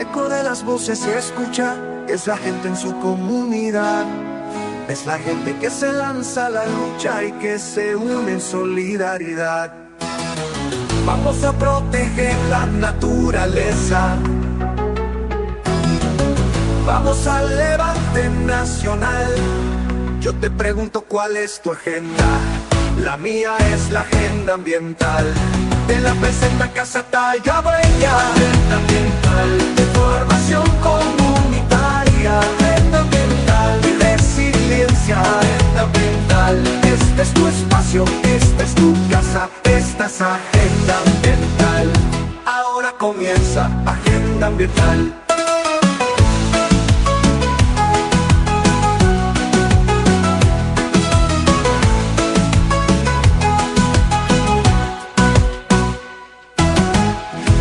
eco de las voces se escucha, es la gente en su comunidad. Es la gente que se lanza a la lucha y que se une en solidaridad. Vamos a proteger la naturaleza. Vamos al levante nacional. Yo te pregunto cuál es tu agenda. La mía es la agenda ambiental. Te la presenta Casa Tallabueña. Agenda ambiental, de formación comunitaria. Agenda ambiental y resiliencia. Agenda ambiental, este es tu espacio, esta es tu casa, esta es Agenda Ambiental. Ahora comienza Agenda Ambiental.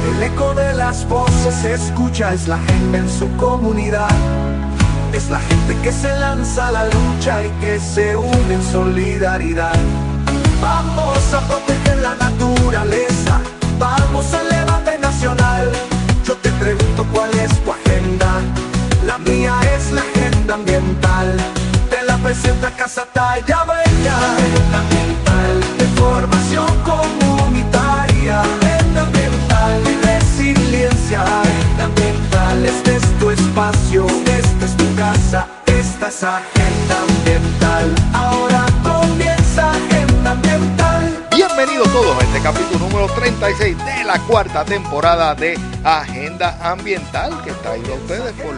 El eco de las voces se escucha, es la gente en su comunidad. Es la gente que se lanza a la lucha y que se une en solidaridad. Vamos a proteger la naturaleza. Vamos al levante nacional. Yo te pregunto cuál es tu agenda. La mía es la agenda ambiental. Te la presenta Casa Tallabueña. Agenda ambiental, de formación comunitaria. Agenda ambiental y resiliencia. Agenda ambiental, este es tu espacio, esta es tu casa, esta es Agenda Ambiental. Ahora comienza Agenda Ambiental. Bienvenidos todos a este capítulo número 36 de la cuarta temporada de Agenda Ambiental, que está traído a ustedes por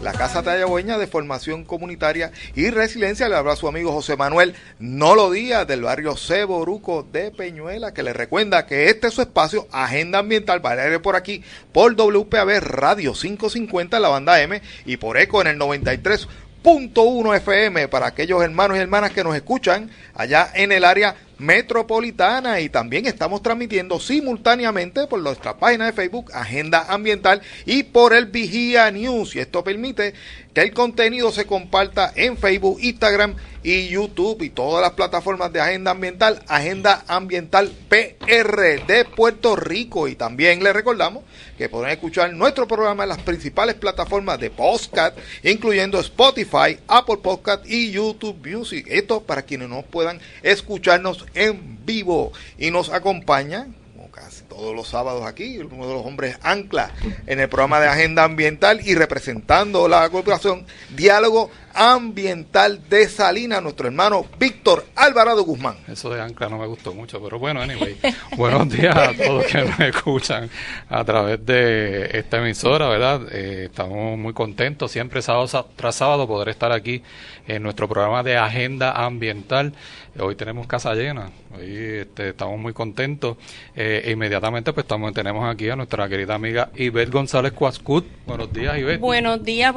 la Casa Tallabueña de Formación Comunitaria y Resiliencia. Le habla su amigo José Manuel Nolo Díaz, del barrio Ceboruco de Peñuela, que les recuerda que este es su espacio, Agenda Ambiental, para ir por aquí por WPAB Radio 550 en la banda M y por ECO en el 93.1 FM para aquellos hermanos y hermanas que nos escuchan allá en el área metropolitana, y también estamos transmitiendo simultáneamente por nuestra página de Facebook Agenda Ambiental y por el Vigía News, y esto permite que el contenido se comparta en Facebook, Instagram y YouTube y todas las plataformas de Agenda Ambiental, Agenda Ambiental PR de Puerto Rico. Y también les recordamos que pueden escuchar nuestro programa en las principales plataformas de podcast, incluyendo Spotify, Apple Podcast y YouTube Music. Esto para quienes no puedan escucharnos en vivo, y nos acompaña como casi todos los sábados aquí uno de los hombres ancla en el programa de Agenda Ambiental y representando la corporación Diálogo Ambiental de Salinas, nuestro hermano Víctor Alvarado Guzmán. Eso de ancla no me gustó mucho, pero bueno, anyway, buenos días a todos que nos escuchan a través de esta emisora, ¿verdad? Estamos muy contentos siempre sábado tras sábado poder estar aquí en nuestro programa de Agenda Ambiental. Hoy tenemos casa llena, hoy estamos muy contentos. Inmediatamente pues tenemos aquí a nuestra querida amiga Ivette González Cuascut. Buenos días, Ivette. Buenos días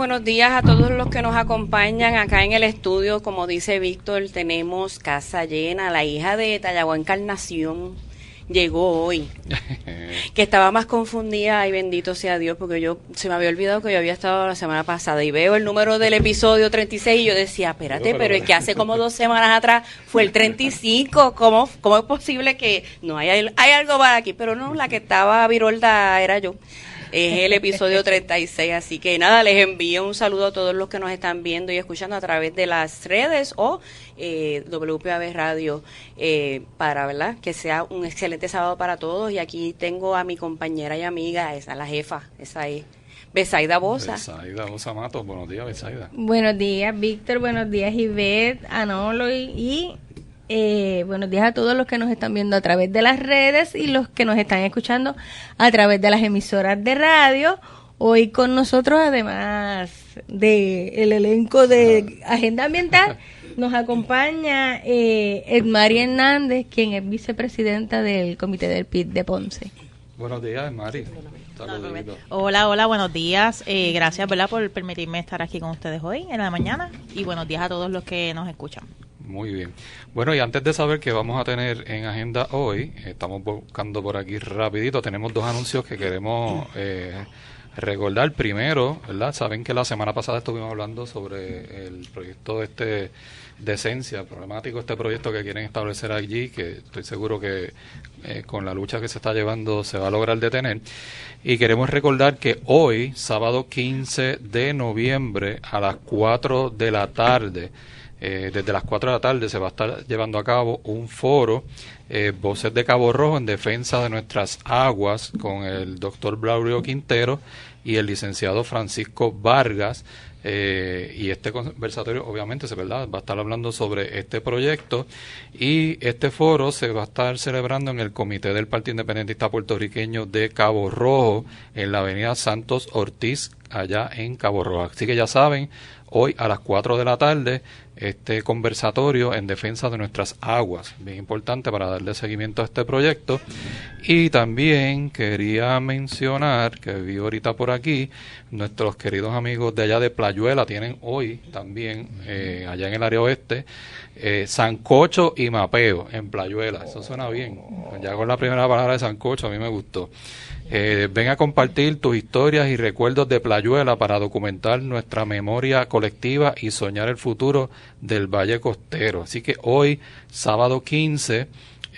a todos los que nos acompañan acá en el estudio. Como dice Víctor, tenemos casa llena. La hija de Tallagua Encarnación llegó hoy, que estaba más confundida, y bendito sea Dios, porque se me había olvidado que yo había estado la semana pasada, y veo el número del episodio 36 y yo decía, espérate, pero es que hace como 2 semanas atrás fue el 35, ¿cómo es posible que no hay algo más aquí? Pero no, la que estaba virolda era yo. Es el episodio 36, así que nada, les envío un saludo a todos los que nos están viendo y escuchando a través de las redes o WPAB Radio, para, ¿verdad?, que sea un excelente sábado para todos. Y aquí tengo a mi compañera y amiga, esa la jefa, esa es Betsaida Bosa. Betsaida Bosa Matos, buenos días, Betsaida. Buenos días, Víctor, buenos días, Ivette, Anolo y buenos días a todos los que nos están viendo a través de las redes y los que nos están escuchando a través de las emisoras de radio. Hoy con nosotros, además del elenco de Agenda Ambiental, nos acompaña Edmari Hernández, quien es vicepresidenta del Comité del PID de Ponce. Buenos días, Edmari. Hola, buenos días. Gracias, ¿verdad?, por permitirme estar aquí con ustedes hoy en la mañana, y buenos días a todos los que nos escuchan. Muy bien. Bueno, y antes de saber qué vamos a tener en agenda hoy, estamos buscando por aquí rapidito, tenemos 2 anuncios que queremos Recordar primero, ¿verdad? Saben que la semana pasada estuvimos hablando sobre el proyecto de esencia, problemático este proyecto que quieren establecer allí, que estoy seguro que con la lucha que se está llevando se va a lograr detener. Y queremos recordar que hoy, sábado 15 de noviembre, a las 4 de la tarde, desde las 4 de la tarde se va a estar llevando a cabo un foro, Voces de Cabo Rojo en defensa de nuestras aguas, con el doctor Braulio Quintero y el licenciado Francisco Vargas. Y este conversatorio obviamente va a estar hablando sobre este proyecto, y este foro se va a estar celebrando en el Comité del Partido Independentista Puertorriqueño de Cabo Rojo, en la avenida Santos Ortiz, allá en Cabo Rojo. Así que ya saben, hoy a las 4 de la tarde, este conversatorio en defensa de nuestras aguas, bien importante para darle seguimiento a este proyecto. Y también quería mencionar, que vi ahorita por aquí, nuestros queridos amigos de allá de Playuela tienen hoy también, allá en el área oeste, sancocho y mapeo en Playuela. Eso suena bien. Ya con la primera palabra de sancocho a mí me gustó. Ven a compartir tus historias y recuerdos de Playuela para documentar nuestra memoria colectiva y soñar el futuro del Valle Costero. Así que hoy, sábado 15,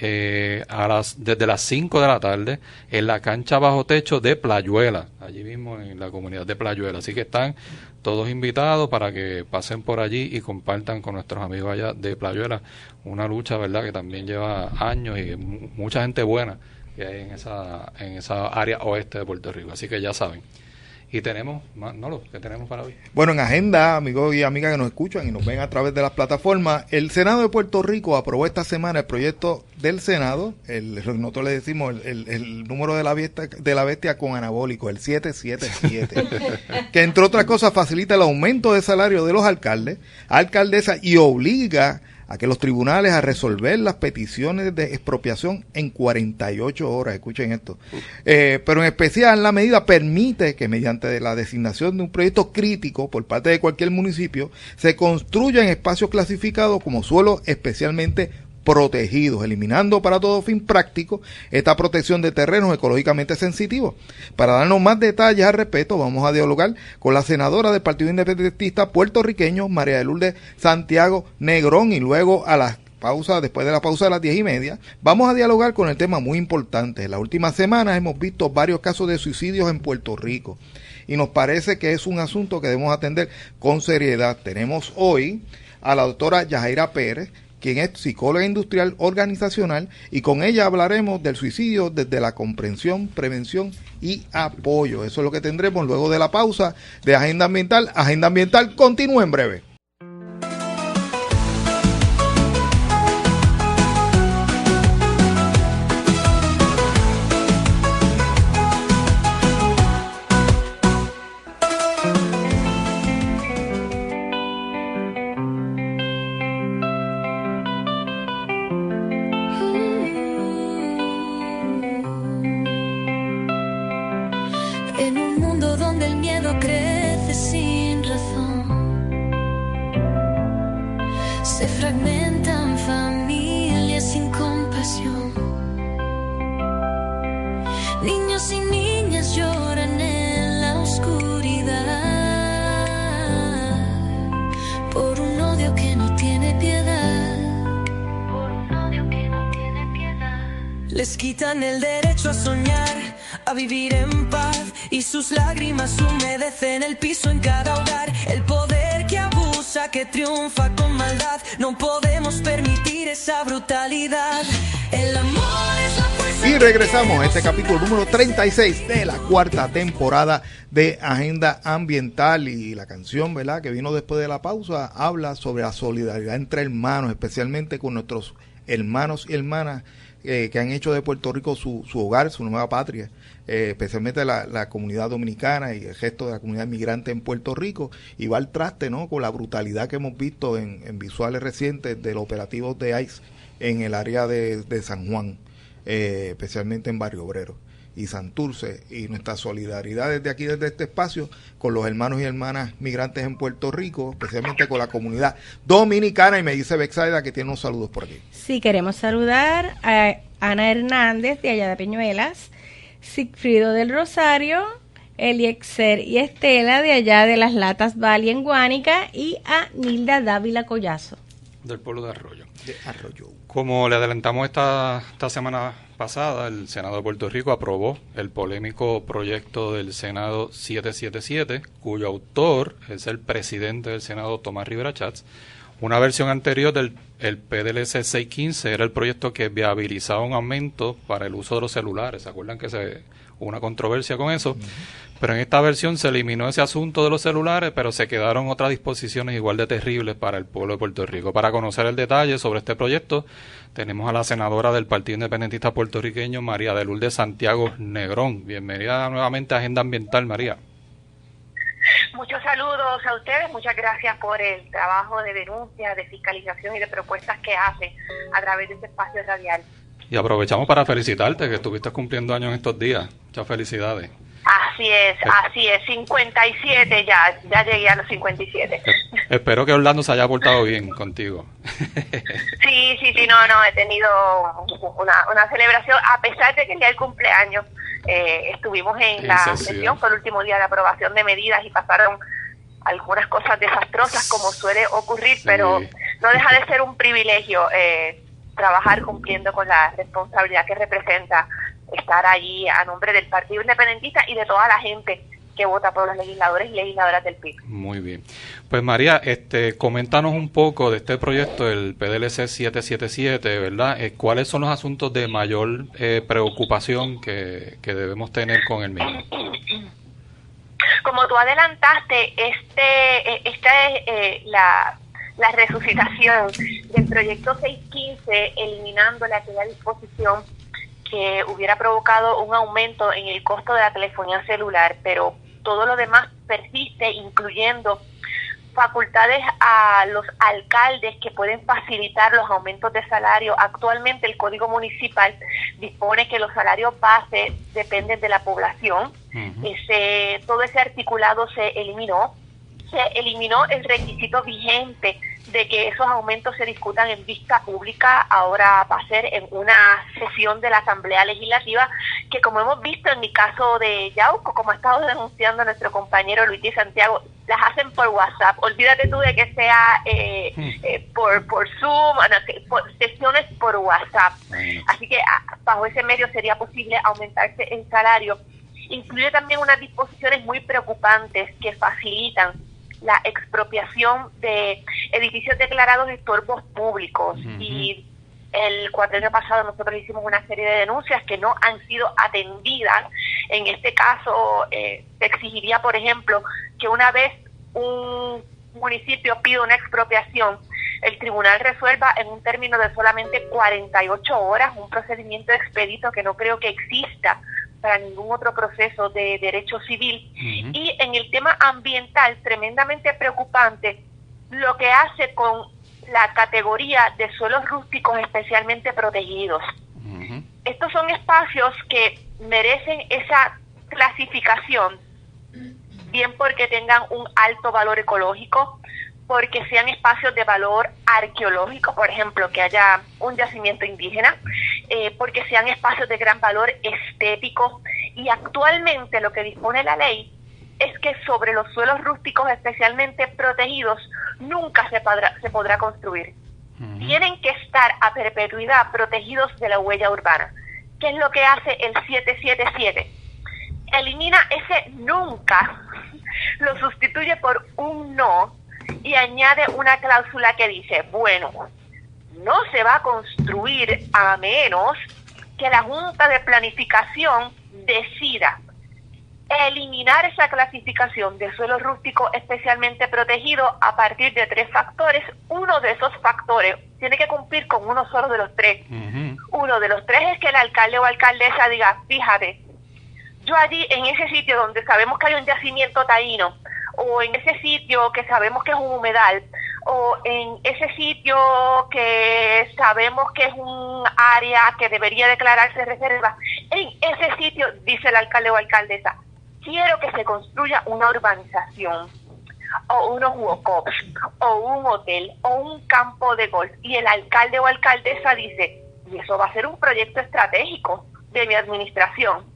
desde las 5 de la tarde, en la cancha bajo techo de Playuela, allí mismo en la comunidad de Playuela. Así que están todos invitados para que pasen por allí y compartan con nuestros amigos allá de Playuela una lucha, ¿verdad?, que también lleva años y mucha gente buena que hay en esa área oeste de Puerto Rico. Así que ya saben. Y tenemos, Manolo, ¿qué tenemos para hoy? Bueno, en agenda, amigos y amigas que nos escuchan y nos ven a través de las plataformas, el Senado de Puerto Rico aprobó esta semana el proyecto del Senado, nosotros le decimos el número de la bestia con anabólico, el 777, que entre otras cosas facilita el aumento de salario de los alcaldes, alcaldesas, y obliga a que los tribunales a resolver las peticiones de expropiación en 48 horas, escuchen esto. Pero en especial la medida permite que mediante la designación de un proyecto crítico por parte de cualquier municipio se construya en espacios clasificados como suelos especialmente protegidos, eliminando para todo fin práctico esta protección de terrenos ecológicamente sensitivos. Para darnos más detalles al respecto, vamos a dialogar con la senadora del Partido Independentista puertorriqueño, María de Lourdes Santiago Negrón, y luego después de la pausa de las 10:30, vamos a dialogar con el tema muy importante. En las últimas semanas hemos visto varios casos de suicidios en Puerto Rico y nos parece que es un asunto que debemos atender con seriedad. Tenemos hoy a la doctora Yajaira Pérez, quien es psicóloga industrial organizacional, y con ella hablaremos del suicidio desde la comprensión, prevención y apoyo. Eso es lo que tendremos luego de la pausa de Agenda Ambiental. Agenda Ambiental continúa en breve. Les quitan el derecho a soñar, a vivir en paz, y sus lágrimas humedecen el piso en cada hogar. El poder que abusa, que triunfa con maldad, no podemos permitir esa brutalidad. El amor es la fuerza. Y regresamos a este capítulo número 36 de la cuarta temporada de Agenda Ambiental, y la canción, ¿verdad?, que vino después de la pausa, habla sobre la solidaridad entre hermanos, especialmente con nuestros hermanos y hermanas que han hecho de Puerto Rico su hogar, su nueva patria, especialmente la comunidad dominicana y el resto de la comunidad inmigrante en Puerto Rico, y va al traste, ¿no?, con la brutalidad que hemos visto en visuales recientes del operativo de ICE en el área de San Juan, especialmente en Barrio Obrero y Santurce, y nuestra solidaridad desde aquí, desde este espacio, con los hermanos y hermanas migrantes en Puerto Rico, especialmente con la comunidad dominicana. Y me dice Bexaida que tiene unos saludos por aquí. Sí, queremos saludar a Ana Hernández de allá de Peñuelas, Sigfrido del Rosario, Eliezer y Estela de allá de las Latas Valley en Guánica y a Nilda Dávila Collazo. Del pueblo de Arroyo. De Arroyo. Como le adelantamos esta semana pasada, el Senado de Puerto Rico aprobó el polémico proyecto del Senado 777, cuyo autor es el presidente del Senado, Tomás Rivera Chats. Una versión anterior del PDLC 615 era el proyecto que viabilizaba un aumento para el uso de los celulares. ¿Se acuerdan que hubo una controversia con eso? Pero en esta versión se eliminó ese asunto de los celulares, pero se quedaron otras disposiciones igual de terribles para el pueblo de Puerto Rico. Para conocer el detalle sobre este proyecto, tenemos a la senadora del Partido Independentista Puertorriqueño, María de Lourdes Santiago Negrón. Bienvenida nuevamente a Agenda Ambiental, María. Muchos saludos a ustedes, muchas gracias por el trabajo de denuncia, de fiscalización y de propuestas que hacen a través de este espacio radial. Y aprovechamos para felicitarte, que estuviste cumpliendo años en estos días. Muchas felicidades. Así es, 57 ya llegué a los 57. Espero que Orlando se haya portado bien contigo. Sí, no, he tenido una celebración, a pesar de que el día del cumpleaños estuvimos en la sesión, fue el último día de aprobación de medidas y pasaron algunas cosas desastrosas como suele ocurrir, pero no deja de ser un privilegio trabajar cumpliendo con la responsabilidad que representa estar allí a nombre del Partido Independentista y de toda la gente que vota por los legisladores y legisladoras del PIB. Muy bien. Pues María, coméntanos un poco de este proyecto, el PDLC 777, ¿verdad? ¿Cuáles son los asuntos de mayor preocupación que debemos tener con el mismo? Como tú adelantaste, esta es la resucitación del proyecto 615, eliminando aquella disposición que hubiera provocado un aumento en el costo de la telefonía celular, pero todo lo demás persiste, incluyendo facultades a los alcaldes que pueden facilitar los aumentos de salario. Actualmente el Código Municipal dispone que los salarios base dependen de la población. Todo ese articulado se eliminó el requisito vigente de que esos aumentos se discutan en vista pública. Ahora va a ser en una sesión de la Asamblea Legislativa, que como hemos visto en mi caso de Yauco, como ha estado denunciando nuestro compañero Luis Di Santiago, las hacen por WhatsApp. Olvídate tú de que sea por Zoom, sesiones por WhatsApp. Así que bajo ese medio sería posible aumentarse el salario. Incluye también unas disposiciones muy preocupantes que facilitan la expropiación de edificios declarados estorbos públicos. Y el cuatrienio pasado nosotros hicimos una serie de denuncias que no han sido atendidas. En este caso se exigiría, por ejemplo, que una vez un municipio pide una expropiación, el tribunal resuelva en un término de solamente 48 horas, un procedimiento expedito que no creo que exista para ningún otro proceso de derecho civil. Y en el tema ambiental, tremendamente preocupante lo que hace con la categoría de suelos rústicos especialmente protegidos. Estos son espacios que merecen esa clasificación, bien porque tengan un alto valor ecológico, porque sean espacios de valor arqueológico, por ejemplo, que haya un yacimiento indígena, porque sean espacios de gran valor estético. Y actualmente lo que dispone la ley es que sobre los suelos rústicos especialmente protegidos nunca se podrá construir. Tienen que estar a perpetuidad protegidos de la huella urbana. ¿Qué es lo que hace el 777? Elimina ese nunca, lo sustituye por un no y añade una cláusula que dice, bueno, no se va a construir a menos que la Junta de Planificación decida eliminar esa clasificación de suelo rústico especialmente protegido a partir de 3 factores. Uno de esos factores tiene que cumplir con uno solo de los 3. Uno de los 3 es que el alcalde o alcaldesa diga, fíjate, yo allí en ese sitio donde sabemos que hay un yacimiento taíno, o en ese sitio que sabemos que es un humedal, o en ese sitio que sabemos que es un área que debería declararse reserva, en ese sitio, dice el alcalde o alcaldesa, quiero que se construya una urbanización, o unos walk-ups, o un hotel, o un campo de golf, y el alcalde o alcaldesa dice, y eso va a ser un proyecto estratégico de mi administración.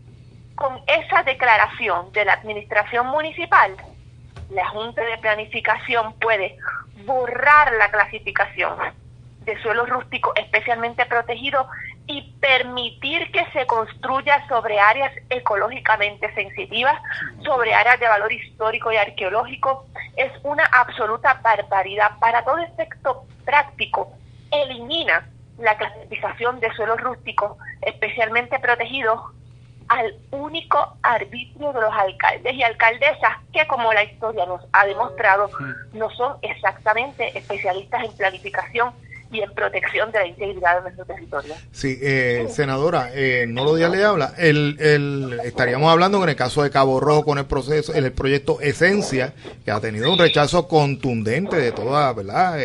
con esa declaración de la administración municipal, la Junta de Planificación puede borrar la clasificación de suelo rústico especialmente protegido y permitir que se construya sobre áreas ecológicamente sensitivas, sobre áreas de valor histórico y arqueológico. Es una absoluta barbaridad. Para todo efecto práctico, elimina la clasificación de suelo rústico especialmente protegido al único arbitrio de los alcaldes y alcaldesas, que como la historia nos ha demostrado, no son exactamente especialistas en planificación y en protección de la integridad de nuestro territorio. Sí, senadora, Nolo Díaz le habla. Estaríamos hablando en el caso de Cabo Rojo con el proyecto Esencia, que ha tenido un rechazo contundente de toda, ¿verdad?,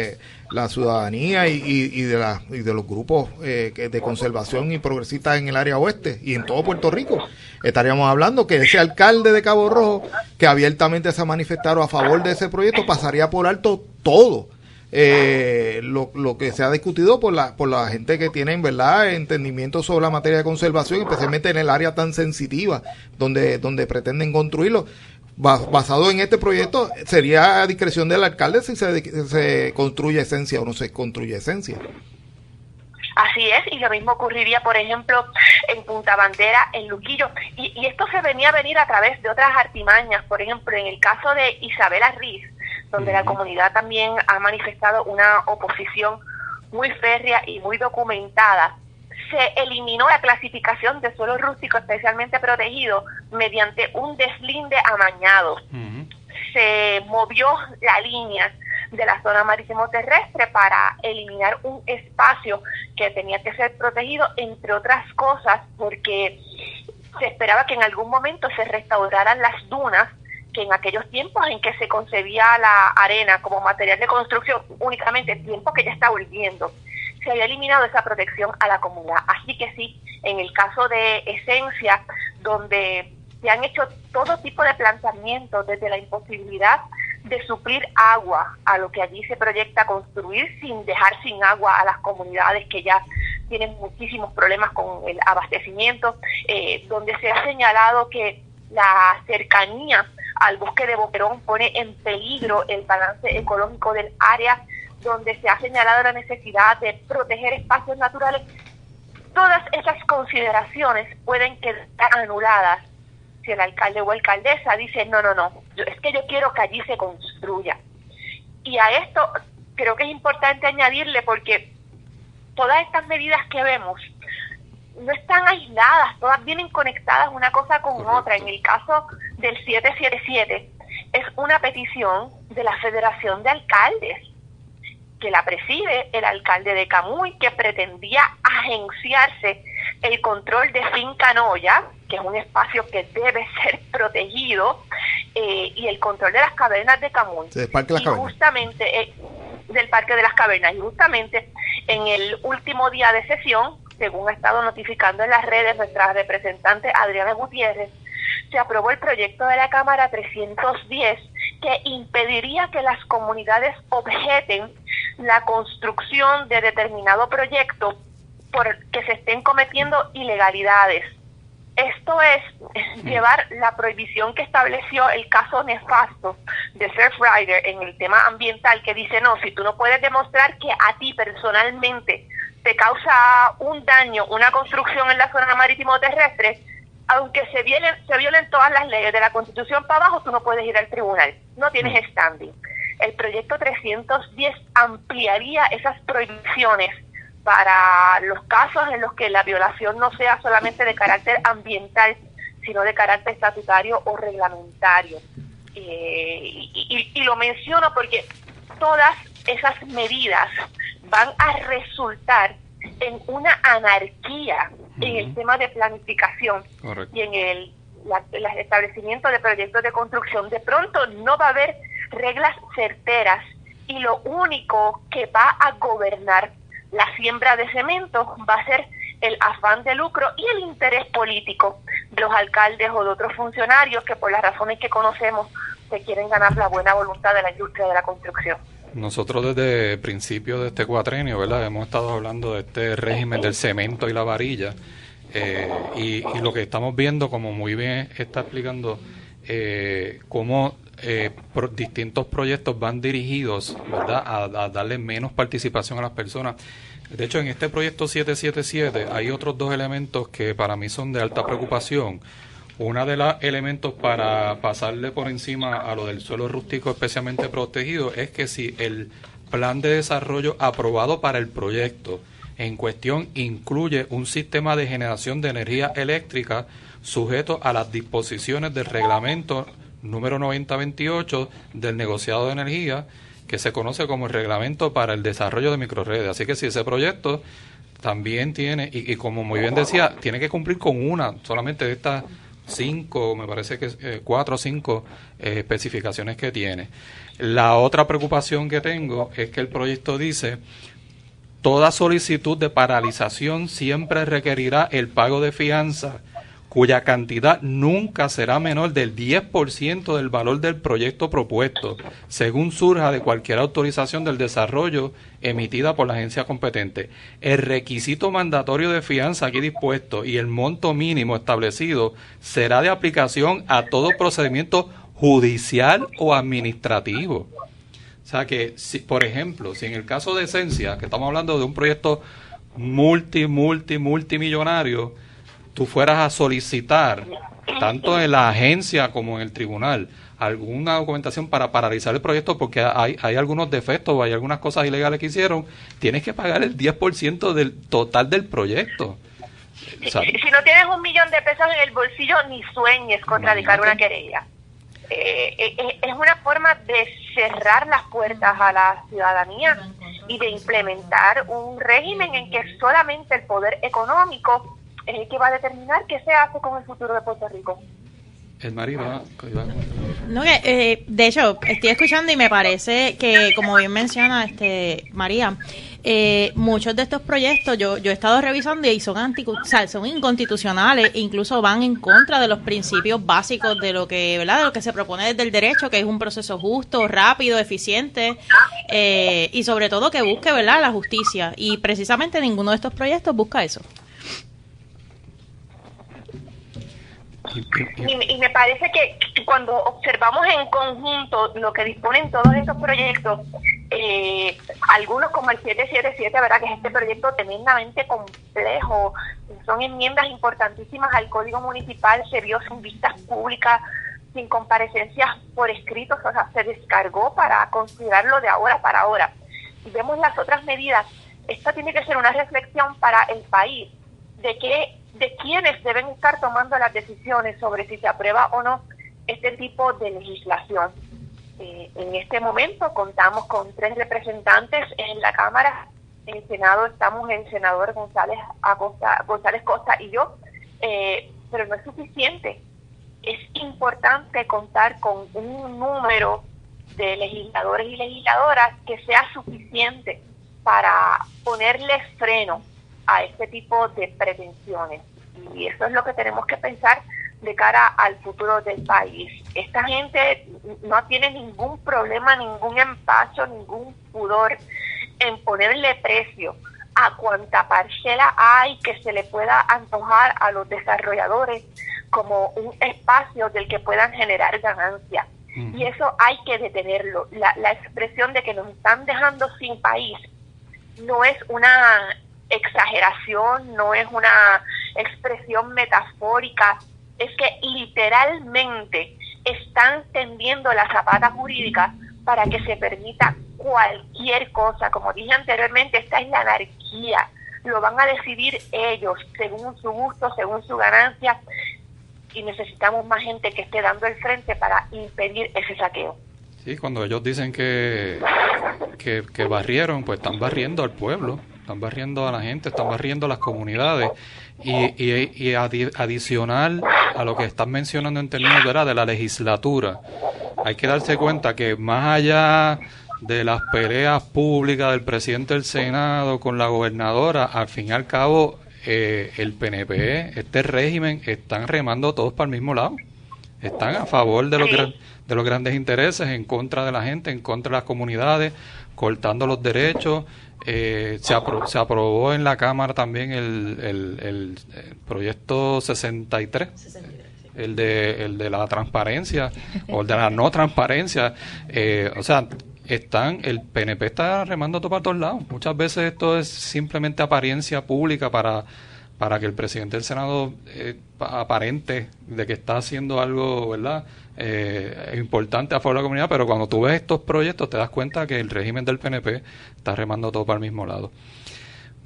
la ciudadanía y de los grupos de conservación y progresistas en el área oeste y en todo Puerto Rico. Estaríamos hablando que ese alcalde de Cabo Rojo, que abiertamente se ha manifestado a favor de ese proyecto, pasaría por alto todo lo que se ha discutido por la gente que tienen, ¿verdad?, entendimiento sobre la materia de conservación, especialmente en el área tan sensitiva donde pretenden construirlo. Basado en este proyecto, sería a discreción del alcalde si se construye Esencia o no se construye Esencia. Así es, y lo mismo ocurriría, por ejemplo, en Punta Bandera, en Luquillo, y esto se venía a venir a través de otras artimañas. Por ejemplo, en el caso de Isabela Riz, donde la comunidad también ha manifestado una oposición muy férrea y muy documentada, se eliminó la clasificación de suelo rústico especialmente protegido mediante un deslinde amañado. Se movió la línea de la zona marítimo terrestre para eliminar un espacio que tenía que ser protegido, entre otras cosas, porque se esperaba que en algún momento se restauraran las dunas, que en aquellos tiempos en que se concebía la arena como material de construcción, únicamente tiempo que ya está volviendo, se había eliminado esa protección a la comunidad. Así que sí, en el caso de Esencia, donde se han hecho todo tipo de planteamientos, desde la imposibilidad de suplir agua a lo que allí se proyecta construir, sin dejar sin agua a las comunidades que ya tienen muchísimos problemas con el abastecimiento, donde se ha señalado que la cercanía al bosque de Boquerón pone en peligro el balance ecológico del área, donde se ha señalado la necesidad de proteger espacios naturales. Todas esas consideraciones pueden quedar anuladas si el alcalde o alcaldesa dice no, es que yo quiero que allí se construya. Y a esto creo que es importante añadirle, porque todas estas medidas que vemos no están aisladas, todas vienen conectadas una cosa con otra. En el caso del 777 es una petición de la Federación de Alcaldes, que la preside el alcalde de Camuy, que pretendía agenciarse el control de Finca Noya, que es un espacio que debe ser protegido, y el control de las cavernas de Camuy. Del Parque de las Cavernas. Justamente, del Parque de las Cavernas. Y justamente en el último día de sesión, según ha estado notificando en las redes nuestra representante Adriana Gutiérrez, se aprobó el proyecto de la Cámara 310, que impediría que las comunidades objeten la construcción de determinado proyecto porque se estén cometiendo ilegalidades. Esto es llevar la prohibición que estableció el caso nefasto de Surfrider en el tema ambiental, que dice, no, si tú no puedes demostrar que a ti personalmente te causa un daño una construcción en la zona marítimo terrestre, aunque se violen todas las leyes de la Constitución para abajo, tú no puedes ir al tribunal, no tienes standing. El proyecto 310 ampliaría esas prohibiciones para los casos en los que la violación no sea solamente de carácter ambiental, sino de carácter estatutario o reglamentario. Y lo menciono porque todas esas medidas van a resultar en una anarquía en el tema de planificación. Correcto. Y en el establecimiento de proyectos de construcción. De pronto no va a haber reglas certeras, y lo único que va a gobernar la siembra de cemento va a ser el afán de lucro y el interés político de los alcaldes o de otros funcionarios que, por las razones que conocemos, se quieren ganar la buena voluntad de la industria de la construcción. Nosotros desde el principio de este cuatrenio, ¿verdad?, hemos estado hablando de este régimen del cemento y la varilla, Y lo que estamos viendo, como muy bien está explicando, cómo distintos proyectos van dirigidos, ¿verdad?, a darle menos participación a las personas. De hecho, en este proyecto 777 hay otros dos elementos que para mí son de alta preocupación. Uno de los elementos para pasarle por encima a lo del suelo rústico especialmente protegido es que si el plan de desarrollo aprobado para el proyecto en cuestión incluye un sistema de generación de energía eléctrica sujeto a las disposiciones del reglamento número 9028 del negociado de energía, que se conoce como el reglamento para el desarrollo de microredes. Así que si ese proyecto también tiene, y como muy bien decía, tiene que cumplir con una solamente de estas 5, me parece que 4 o 5 especificaciones que tiene. La otra preocupación que tengo es que el proyecto dice: toda solicitud de paralización siempre requerirá el pago de fianza, cuya cantidad nunca será menor del 10% del valor del proyecto propuesto, según surja de cualquier autorización del desarrollo emitida por la agencia competente. El requisito mandatorio de fianza aquí dispuesto y el monto mínimo establecido será de aplicación a todo procedimiento judicial o administrativo. O sea que, si, por ejemplo, si en el caso de Esencia, que estamos hablando de un proyecto multimillonario, tú fueras a solicitar, tanto en la agencia como en el tribunal, alguna documentación para paralizar el proyecto porque hay algunos defectos o hay algunas cosas ilegales que hicieron, tienes que pagar el 10% del total del proyecto. O sea, si no tienes $1,000,000 en el bolsillo, ni sueñes con radicar una querella. Es una forma de cerrar las puertas a la ciudadanía y de implementar un régimen en que solamente el poder económico es el que va a determinar qué se hace con el futuro de Puerto Rico. El marido no, de hecho, estoy escuchando y me parece que, como bien menciona María, muchos de estos proyectos yo he estado revisando y son son inconstitucionales, incluso van en contra de los principios básicos de lo que, ¿verdad?, de lo que se propone desde el derecho, que es un proceso justo, rápido, eficiente, y sobre todo que busque, ¿verdad?, la justicia, y precisamente ninguno de estos proyectos busca eso. Y me parece que cuando observamos en conjunto lo que disponen todos estos proyectos, algunos como el 777, ¿verdad?, que es este proyecto tremendamente complejo, son enmiendas importantísimas al Código Municipal, se vio sin vistas públicas, sin comparecencias por escrito, o sea, se descargó para considerarlo de ahora para ahora. Y vemos las otras medidas. Esta tiene que ser una reflexión para el país de quiénes deben estar tomando las decisiones sobre si se aprueba o no este tipo de legislación. En este momento contamos con 3 representantes en la Cámara. En el Senado estamos el senador González Costa y yo, pero no es suficiente. Es importante contar con un número de legisladores y legisladoras que sea suficiente para ponerle freno a este tipo de pretensiones. Y eso es lo que tenemos que pensar de cara al futuro del país. Esta gente no tiene ningún problema, ningún empacho, ningún pudor en ponerle precio a cuanta parcela hay que se le pueda antojar a los desarrolladores como un espacio del que puedan generar ganancias. Y eso hay que detenerlo. La expresión de que nos están dejando sin país no es una exageración, no es una expresión metafórica, es que literalmente están tendiendo la zapata jurídica para que se permita cualquier cosa. Como dije anteriormente, esta es la anarquía, lo van a decidir ellos, según su gusto, según su ganancia, y necesitamos más gente que esté dando el frente para impedir ese saqueo. Sí, cuando ellos dicen que barrieron, pues están barriendo al pueblo, están barriendo a la gente, están barriendo a las comunidades. Y adicional a lo que están mencionando en términos, ¿verdad?, de la legislatura, hay que darse cuenta que más allá de las peleas públicas del presidente del Senado con la gobernadora, al fin y al cabo el PNP, este régimen, están remando todos para el mismo lado. Están a favor de los grandes intereses, en contra de la gente, en contra de las comunidades, cortando los derechos. Se aprobó en la Cámara también el proyecto 63, el de la transparencia o el de la no transparencia. O sea, el PNP está remando todo para todos lados. Muchas veces esto es simplemente apariencia pública para que el presidente del Senado aparente de que está haciendo algo, ¿verdad?, importante a favor de la comunidad, pero cuando tú ves estos proyectos te das cuenta que el régimen del PNP está remando todo para el mismo lado.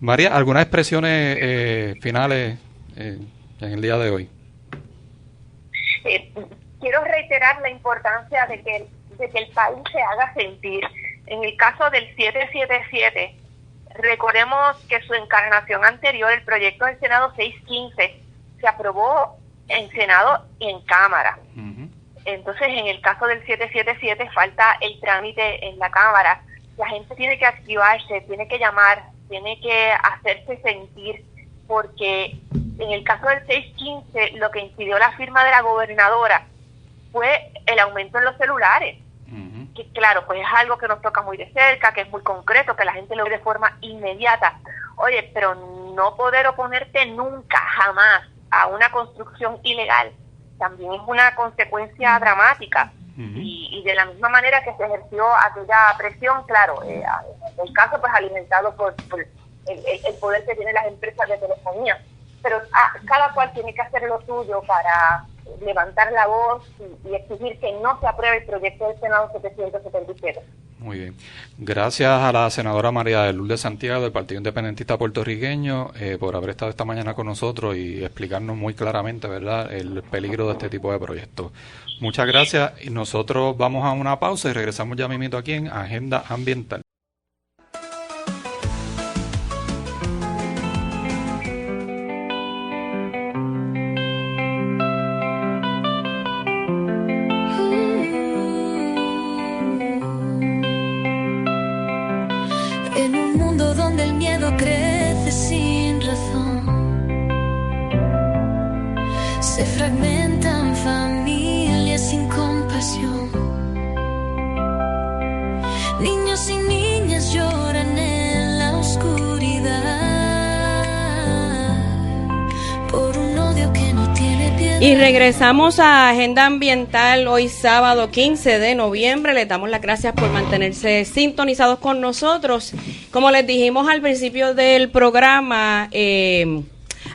María, ¿algunas expresiones finales en el día de hoy? Quiero reiterar la importancia de que el país se haga sentir. En el caso del 777, recordemos que su encarnación anterior, el proyecto del Senado 615, se aprobó en Senado y en Cámara. Uh-huh. Entonces, en el caso del 777 falta el trámite en la Cámara. La gente tiene que activarse, tiene que llamar, tiene que hacerse sentir, porque en el caso del 615 lo que impidió la firma de la gobernadora fue el aumento en los celulares. Uh-huh. Que claro, pues es algo que nos toca muy de cerca, que es muy concreto, que la gente lo ve de forma inmediata. Oye, pero no poder oponerte nunca, jamás, a una construcción ilegal también es una consecuencia dramática. Uh-huh. Y de la misma manera que se ejerció aquella presión, claro, en el caso pues alimentado por el poder que tienen las empresas de telefonía, pero cada cual tiene que hacer lo suyo para levantar la voz y exigir que no se apruebe el proyecto del Senado 777. Muy bien. Gracias a la senadora María de Lourdes Santiago del Partido Independentista Puertorriqueño por haber estado esta mañana con nosotros y explicarnos muy claramente, ¿verdad?, el peligro de este tipo de proyectos. Muchas gracias y nosotros vamos a una pausa y regresamos ya mismito aquí en Agenda Ambiental. Crece sin razón, se fragmentan familias sin compasión, niños y niñas lloran en la oscuridad por un odio que no tiene piedad. Y regresamos a Agenda Ambiental hoy sábado 15 de noviembre. Les damos las gracias por mantenerse sintonizados con nosotros. Como les dijimos al principio del programa,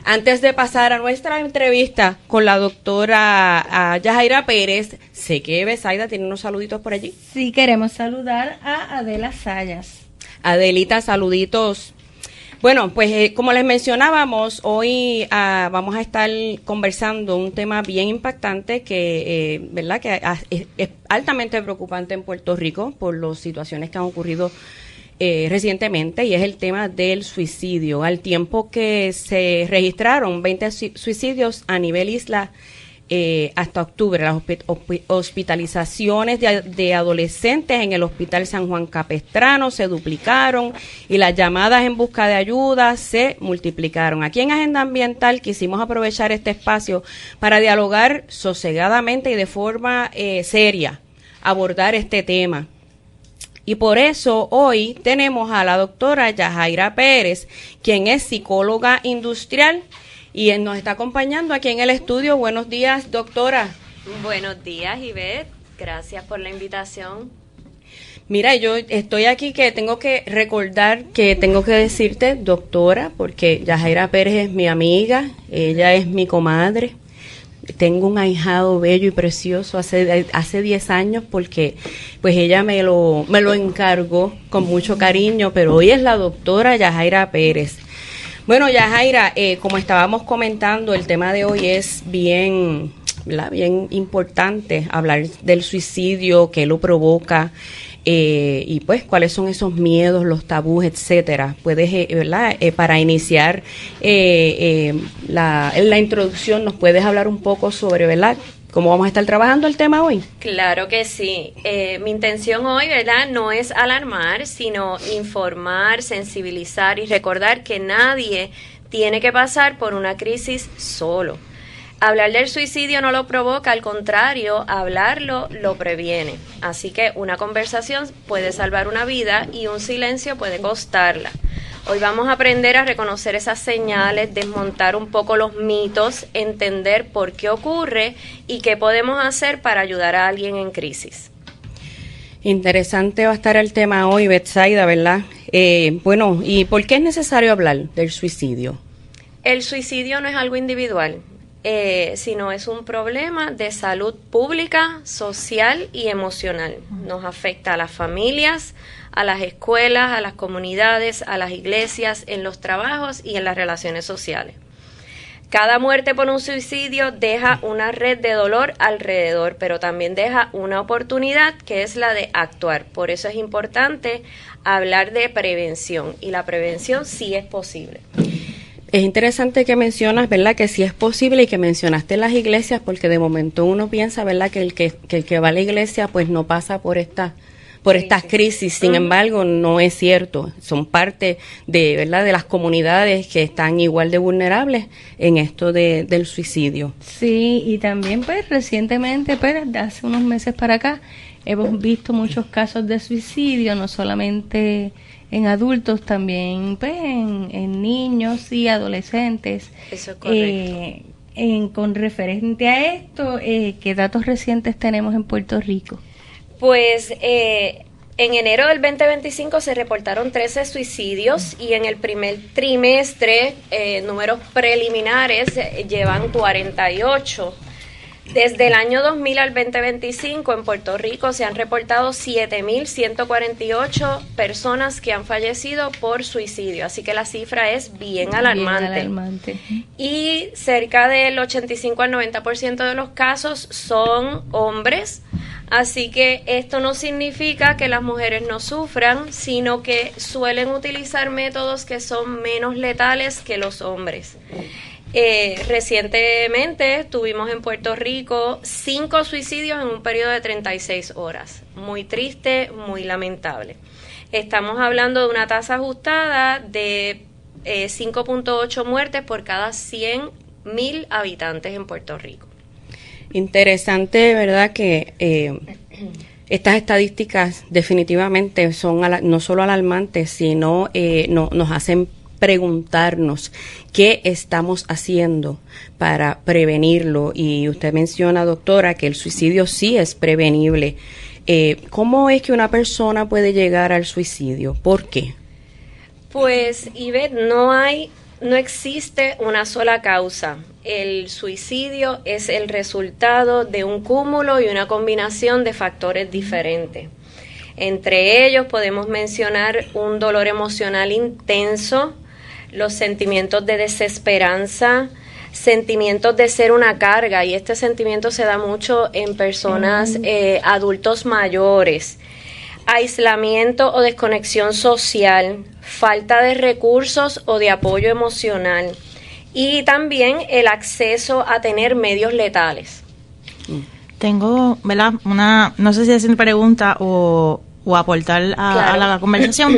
antes de pasar a nuestra entrevista con la doctora Yajaira Pérez, sé que Besaida tiene unos saluditos por allí. Sí, queremos saludar a Adela Sayas. Adelita, saluditos. Bueno, pues como les mencionábamos, hoy vamos a estar conversando un tema bien impactante que, ¿verdad?, que es altamente preocupante en Puerto Rico por las situaciones que han ocurrido recientemente, y es el tema del suicidio. Al tiempo que se registraron 20 suicidios a nivel isla hasta octubre, las hospitalizaciones de adolescentes en el Hospital San Juan Capistrano se duplicaron y las llamadas en busca de ayuda se multiplicaron. Aquí en Agenda Ambiental quisimos aprovechar este espacio para dialogar sosegadamente y de forma seria, abordar este tema. Y por eso hoy tenemos a la doctora Yajaira Pérez, quien es psicóloga industrial y nos está acompañando aquí en el estudio. Buenos días, doctora. Buenos días, Ivette. Gracias por la invitación. Mira, yo estoy aquí que tengo que recordar que tengo que decirte doctora, porque Yajaira Pérez es mi amiga, ella es mi comadre. Tengo un ahijado bello y precioso hace 10 años porque pues ella me lo encargó con mucho cariño, pero hoy es la doctora Yajaira Pérez. Bueno, Yajaira, como estábamos comentando, el tema de hoy es bien importante, hablar del suicidio, qué lo provoca, y pues cuáles son esos miedos, los tabús, etcétera. Puedes, ¿verdad? Para iniciar la introducción, nos puedes hablar un poco sobre, ¿verdad?, cómo vamos a estar trabajando el tema hoy. Claro que sí. Mi intención hoy, ¿verdad?, no es alarmar, sino informar, sensibilizar y recordar que nadie tiene que pasar por una crisis solo. Hablar del suicidio no lo provoca, al contrario, hablarlo lo previene. Así que una conversación puede salvar una vida y un silencio puede costarla. Hoy vamos a aprender a reconocer esas señales, desmontar un poco los mitos, entender por qué ocurre y qué podemos hacer para ayudar a alguien en crisis. Interesante va a estar el tema hoy, Betsaida, ¿verdad? Bueno, ¿y por qué es necesario hablar del suicidio? El suicidio no es algo individual, sino es un problema de salud pública, social y emocional. Nos afecta a las familias, a las escuelas, a las comunidades, a las iglesias, en los trabajos y en las relaciones sociales. Cada muerte por un suicidio deja una red de dolor alrededor, pero también deja una oportunidad que es la de actuar. Por eso es importante hablar de prevención, y la prevención sí es posible. Es interesante que mencionas, ¿verdad?, que sí es posible, y que mencionaste las iglesias, porque de momento uno piensa, ¿verdad?, que el que va a la iglesia pues no pasa por estas crisis. Sin embargo, no es cierto. Son parte de, ¿verdad?, de las comunidades que están igual de vulnerables en esto del suicidio. Sí, y también pues recientemente, pues hace unos meses para acá, hemos visto muchos casos de suicidio, no solamente en adultos, también pues en niños y adolescentes. Eso es correcto. Con referente a esto, ¿qué datos recientes tenemos en Puerto Rico? Pues en enero del 2025 se reportaron 13 suicidios y en el primer trimestre, números preliminares, llevan 48. Desde el año 2000 al 2025 en Puerto Rico se han reportado 7.148 personas que han fallecido por suicidio, así que la cifra es bien alarmante. Y cerca del 85 al 90% de los casos son hombres, así que esto no significa que las mujeres no sufran, sino que suelen utilizar métodos que son menos letales que los hombres. Recientemente tuvimos en Puerto Rico 5 suicidios en un periodo de 36 horas. Muy triste, muy lamentable. Estamos hablando de una tasa ajustada de 5.8 muertes por cada 100.000 habitantes en Puerto Rico. Interesante, ¿verdad?, que estas estadísticas definitivamente son no solo alarmantes, sino nos hacen preguntarnos qué estamos haciendo para prevenirlo. Y usted menciona, doctora, que el suicidio sí es prevenible. ¿Cómo es que una persona puede llegar al suicidio? ¿Por qué? Pues, Ivette, no existe una sola causa. El suicidio es el resultado de un cúmulo y una combinación de factores diferentes. Entre ellos podemos mencionar un dolor emocional intenso, los sentimientos de desesperanza, sentimientos de ser una carga, y este sentimiento se da mucho en personas adultos mayores, aislamiento o desconexión social, falta de recursos o de apoyo emocional, y también el acceso a tener medios letales. Tengo, ¿verdad?, no sé si hacer pregunta o aportar a la conversación.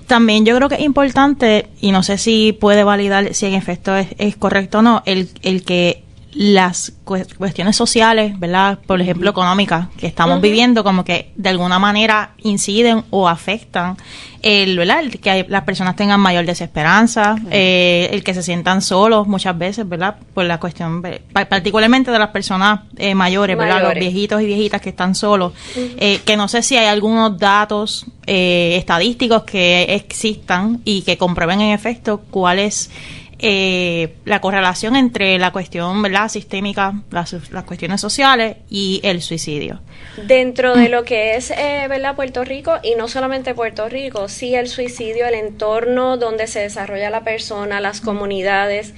También yo creo que es importante, y no sé si puede validar si en efecto es correcto o no, el que las cuestiones sociales, ¿verdad?, por ejemplo económicas, que estamos viviendo, como que de alguna manera inciden o afectan ¿verdad?, el que las personas tengan mayor desesperanza, el que se sientan solos muchas veces, ¿verdad?, por la cuestión particularmente de las personas mayores, ¿verdad?, los viejitos y viejitas que están solos, que no sé si hay algunos datos estadísticos que existan y que comprueben en efecto cuál es la correlación entre la cuestión, ¿verdad?, sistémica, las cuestiones sociales y el suicidio. Dentro de lo que es, ¿verdad?, Puerto Rico, y no solamente Puerto Rico, sí el suicidio, el entorno donde se desarrolla la persona, las comunidades,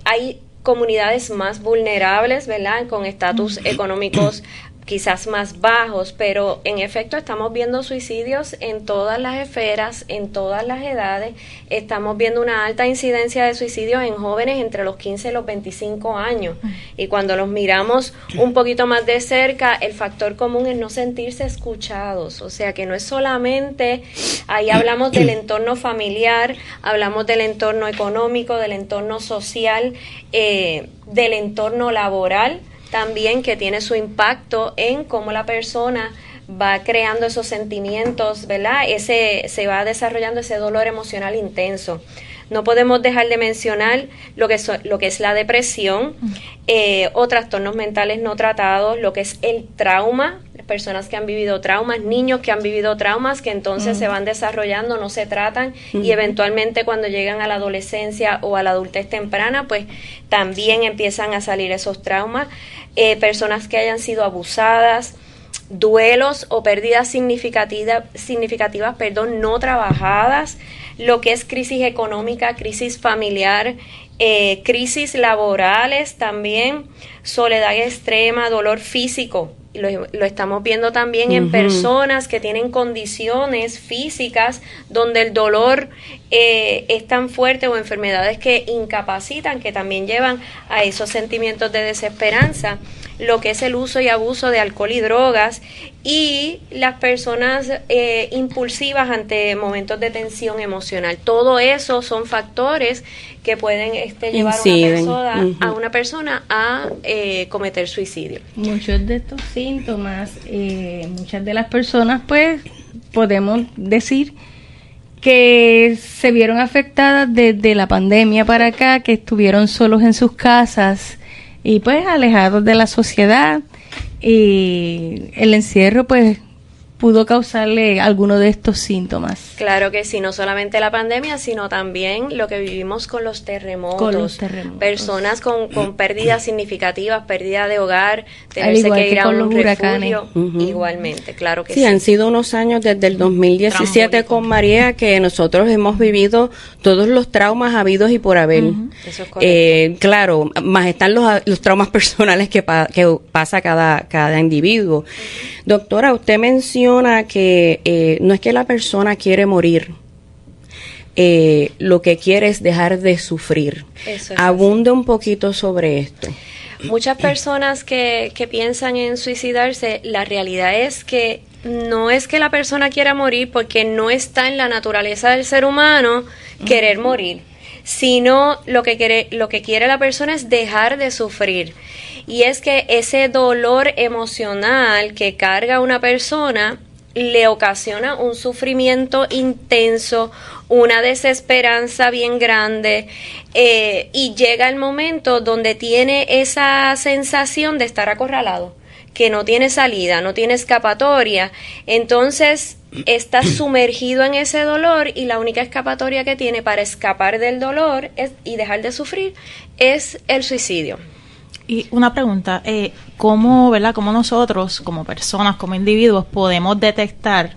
hay comunidades más vulnerables, ¿verdad?, con estatus económicos quizás más bajos, pero en efecto estamos viendo suicidios en todas las esferas, en todas las edades. Estamos viendo una alta incidencia de suicidios en jóvenes entre los 15 y los 25 años. Y cuando los miramos un poquito más de cerca, el factor común es no sentirse escuchados. O sea que no es solamente, ahí hablamos del entorno familiar, hablamos del entorno económico, del entorno social, del entorno laboral, también, que tiene su impacto en cómo la persona va creando esos sentimientos, ¿verdad? Se va desarrollando ese dolor emocional intenso. No podemos dejar de mencionar lo que es la depresión, o trastornos mentales no tratados, lo que es el trauma, personas que han vivido traumas, niños que han vivido traumas que entonces se van desarrollando, no se tratan y eventualmente cuando llegan a la adolescencia o a la adultez temprana, pues también empiezan a salir esos traumas. Personas que hayan sido abusadas, duelos o pérdidas significativas, no trabajadas, lo que es crisis económica, crisis familiar, crisis laborales también, soledad extrema, dolor físico. Lo estamos viendo también en personas que tienen condiciones físicas donde el dolor es tan fuerte, o enfermedades que incapacitan, que también llevan a esos sentimientos de desesperanza. Lo que es el uso y abuso de alcohol y drogas, y las personas impulsivas ante momentos de tensión emocional. Todo eso son factores que pueden llevar a una persona a cometer suicidio. Muchos de estos síntomas, muchas de las personas, pues, podemos decir que se vieron afectadas desde la pandemia para acá, que estuvieron solos en sus casas y pues alejados de la sociedad, y el encierro pues pudo causarle alguno de estos síntomas. Claro que sí, no solamente la pandemia, sino también lo que vivimos con los terremotos. Personas con pérdidas significativas, pérdida de hogar, tenerse que ir a un refugio. Igualmente, claro que sí. Sí, han sido unos años desde el 2017 con María que nosotros hemos vivido todos los traumas habidos y por haber. Eso es correcto. Claro, más están los traumas personales que pasa cada individuo. Doctora, usted menciona que no es que la persona quiere morir, lo que quiere es dejar de sufrir. Abunde un poquito sobre esto. Muchas personas que piensan en suicidarse, la realidad es que no es que la persona quiera morir, porque no está en la naturaleza del ser humano querer morir, sino lo que quiere la persona es dejar de sufrir. Y es que ese dolor emocional que carga una persona le ocasiona un sufrimiento intenso, una desesperanza bien grande, y llega el momento donde tiene esa sensación de estar acorralado, que no tiene salida, no tiene escapatoria. Entonces está sumergido en ese dolor, y la única escapatoria que tiene para escapar del dolor y dejar de sufrir es el suicidio. Y una pregunta, ¿cómo nosotros, como personas, como individuos, podemos detectar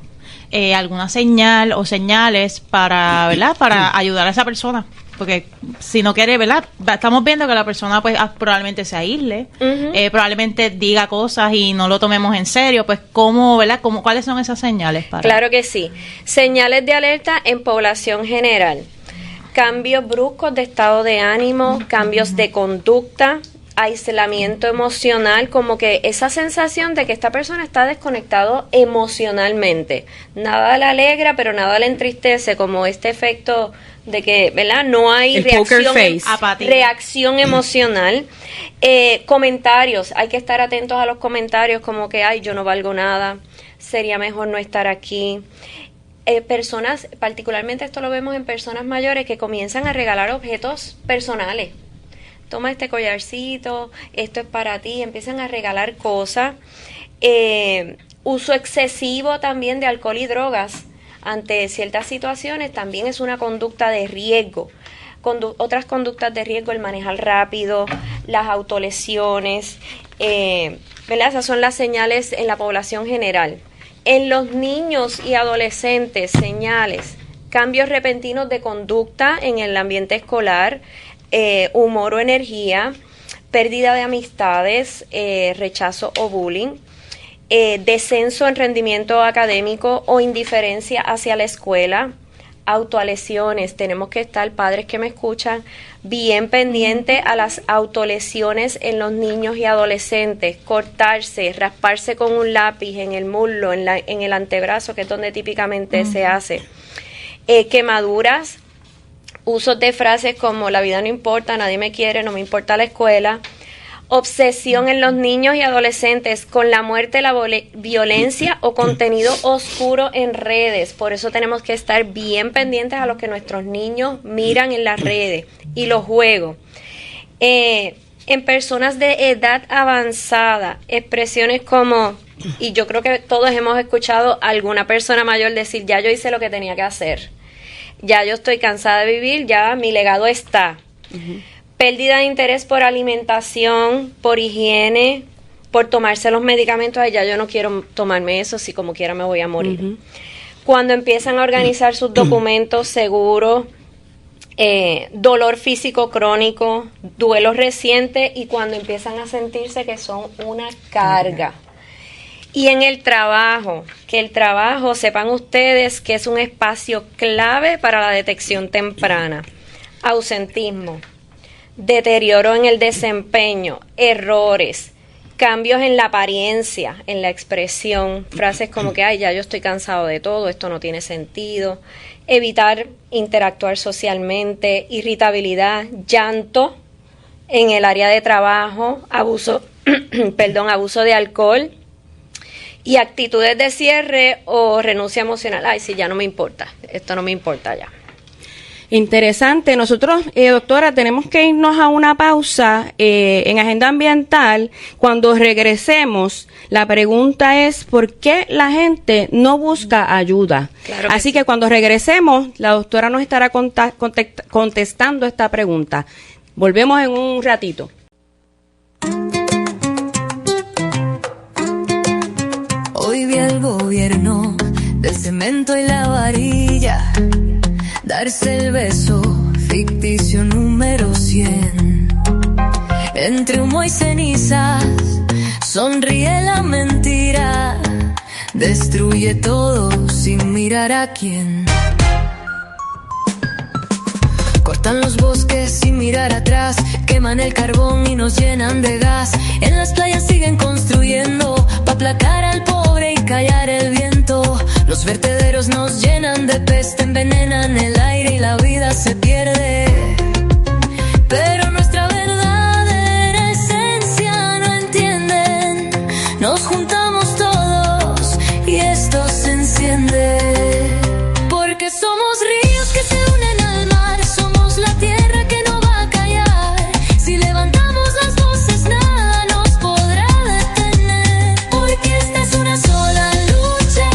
alguna señal o señales para ayudar a esa persona? Porque si no quiere, ¿verdad? Estamos viendo que la persona pues probablemente se aísle, probablemente diga cosas y no lo tomemos en serio. Pues ¿cuáles son esas señales? Claro que sí. Señales de alerta en población general. Cambios bruscos de estado de ánimo, cambios de conducta, aislamiento emocional, como que esa sensación de que esta persona está desconectado emocionalmente. Nada le alegra, pero nada le entristece, como este efecto de que, ¿verdad? No hay reacción emocional. Comentarios, hay que estar atentos a los comentarios, como que, ay, yo no valgo nada, sería mejor no estar aquí. Personas, particularmente esto lo vemos en personas mayores, que comienzan a regalar objetos personales. Toma este collarcito, esto es para ti, empiezan a regalar cosas. Uso excesivo también de alcohol y drogas ante ciertas situaciones también es una conducta de riesgo. Otras conductas de riesgo, el manejar rápido, las autolesiones, ¿verdad? Esas son las señales en la población general. En los niños y adolescentes, señales, cambios repentinos de conducta en el ambiente escolar, humor o energía, pérdida de amistades, rechazo o bullying. descenso en rendimiento académico o indiferencia hacia la escuela, autolesiones. Tenemos que estar, padres que me escuchan, bien pendientes a las autolesiones en los niños y adolescentes, cortarse, rasparse con un lápiz en el muslo, en el antebrazo, que es donde típicamente se hace, quemaduras, usos de frases como la vida no importa, nadie me quiere, no me importa la escuela, obsesión en los niños y adolescentes con la muerte, la violencia o contenido oscuro en redes. Por eso tenemos que estar bien pendientes a lo que nuestros niños miran en las redes y los juegos. En personas de edad avanzada, expresiones como, y yo creo que todos hemos escuchado a alguna persona mayor decir, ya yo hice lo que tenía que hacer, ya yo estoy cansada de vivir, ya mi legado está. Pérdida de interés por alimentación, por higiene, por tomarse los medicamentos. Ay, ya yo no quiero tomarme eso, si como quiera me voy a morir. Cuando empiezan a organizar sus documentos seguros, dolor físico crónico, duelos recientes y cuando empiezan a sentirse que son una carga. Y en el trabajo, que el trabajo, sepan ustedes que es un espacio clave para la detección temprana. Ausentismo, deterioro en el desempeño, errores, cambios en la apariencia, en la expresión, frases como que, ay, ya yo estoy cansado de todo, esto no tiene sentido, evitar interactuar socialmente, irritabilidad, llanto en el área de trabajo, abuso de alcohol y actitudes de cierre o renuncia emocional. Ay, sí, ya no me importa, esto no me importa ya. Interesante. Nosotros, doctora, tenemos que irnos a una pausa en Agenda Ambiental. Cuando regresemos, la pregunta es ¿por qué la gente no busca ayuda? Claro que Así sí. Que cuando regresemos, la doctora nos estará contestando esta pregunta. Volvemos en un ratito. Hoy vi al gobierno del cemento y la varilla darse el beso ficticio número 100. Entre humo y cenizas sonríe la mentira, destruye todo sin mirar a quién. Cortan los bosques sin mirar atrás, queman el carbón y nos llenan de gas. En las playas siguen construyendo pa' aplacar al pobre y callar el viento. Los vertederos nos llenan de peste, envenenan el aire y la vida se pierde. Pero nuestra verdadera esencia no entienden. Nos juntamos todos y esto se enciende. Porque somos ríos que se unen al mar, somos la tierra que no va a callar. Si levantamos las voces nada nos podrá detener. Porque esta es una sola lucha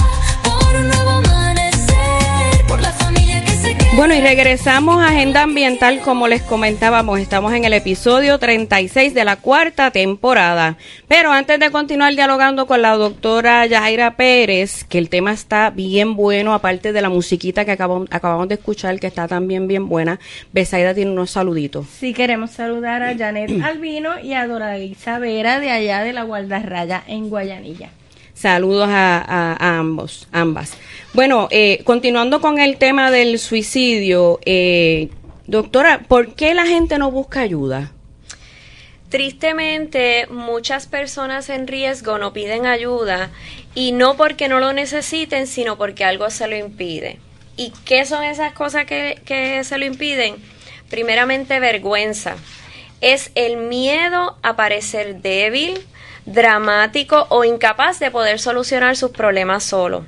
por un nuevo amanecer, por la familia que se queda. Bueno, y regresamos a Agenda Ambiental. Como les comentábamos, estamos en el episodio 36 de la cuarta temporada. Pero antes de continuar dialogando con la doctora Yajaira Pérez, que el tema está bien bueno, aparte de la musiquita que acabamos de escuchar, que está también bien buena, Besaida tiene unos saluditos. Sí, queremos saludar a Janet Albino y a Doralisa Vera de allá de la Guardarraya en Guayanilla. Saludos a ambas. Bueno, continuando con el tema del suicidio, doctora, ¿por qué la gente no busca ayuda? Tristemente, muchas personas en riesgo no piden ayuda y no porque no lo necesiten, sino porque algo se lo impide. ¿Y qué son esas cosas que se lo impiden? Primeramente, vergüenza. Es el miedo a parecer débil, dramático o incapaz de poder solucionar sus problemas solo.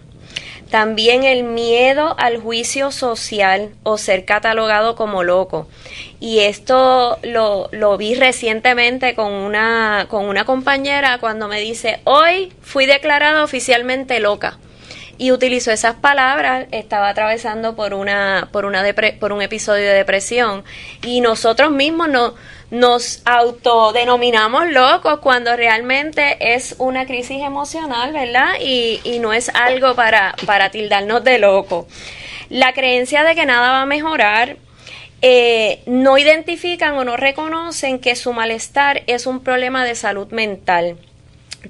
También el miedo al juicio social o ser catalogado como loco. Y esto lo vi recientemente con una compañera cuando me dice, hoy fui declarada oficialmente loca. Y utilizó esas palabras, estaba atravesando por un episodio de depresión. Y nosotros mismos nos autodenominamos locos cuando realmente es una crisis emocional, ¿verdad? Y no es algo para tildarnos de loco. La creencia de que nada va a mejorar, no identifican o no reconocen que su malestar es un problema de salud mental.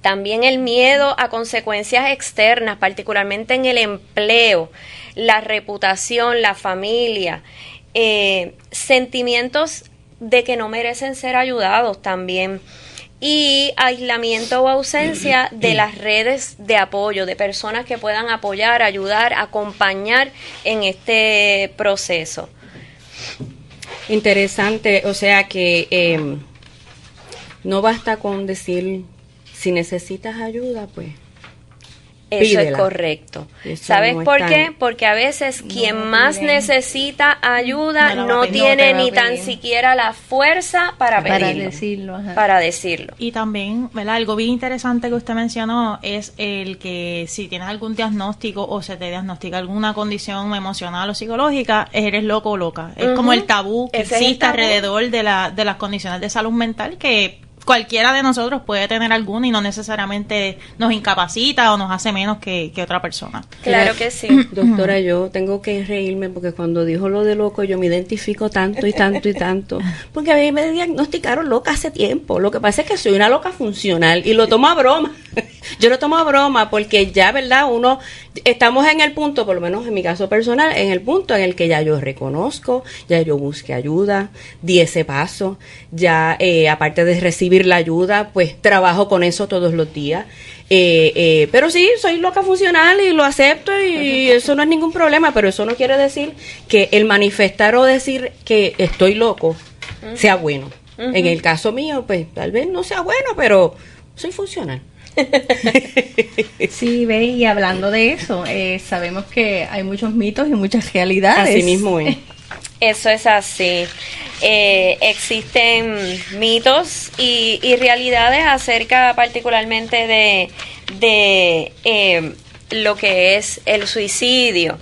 También el miedo a consecuencias externas, particularmente en el empleo, la reputación, la familia, sentimientos de que no merecen ser ayudados también, y aislamiento o ausencia de las redes de apoyo, de personas que puedan apoyar, ayudar, acompañar en este proceso. Interesante, o sea que no basta con decir, si necesitas ayuda, pues Eso pídela. es correcto. Eso ¿Sabes no por está- qué? Porque a veces quien más necesita ayuda No la va a no pedir. tiene No te la ni va a tan pedir. siquiera la fuerza para Para pedirlo. decirlo, ajá. Para decirlo. Y también, ¿verdad? Algo bien interesante que usted mencionó es el que si tienes algún diagnóstico o se te diagnostica alguna condición emocional o psicológica, eres loco o loca. Es como el tabú que Ese es el existe tabú. alrededor de las condiciones de salud mental, que cualquiera de nosotros puede tener alguna y no necesariamente nos incapacita o nos hace menos que otra persona. Claro que sí. Doctora, yo tengo que reírme porque cuando dijo lo de loco yo me identifico tanto y tanto y tanto, porque a mí me diagnosticaron loca hace tiempo. Lo que pasa es que soy una loca funcional y lo tomo a broma. Yo lo tomo a broma porque ya, ¿verdad? Estamos en el punto, por lo menos en mi caso personal, en el punto en el que ya yo reconozco, ya yo busqué ayuda, di ese paso, ya aparte de recibir la ayuda, pues trabajo con eso todos los días. Pero sí, soy loca funcional y lo acepto y eso no es ningún problema, pero eso no quiere decir que el manifestar o decir que estoy loco sea bueno. En el caso mío, pues tal vez no sea bueno, pero soy funcional. Sí, ve, y hablando de eso, sabemos que hay muchos mitos y muchas realidades. Así mismo es. Eso es así. Existen mitos y realidades acerca particularmente de lo que es el suicidio.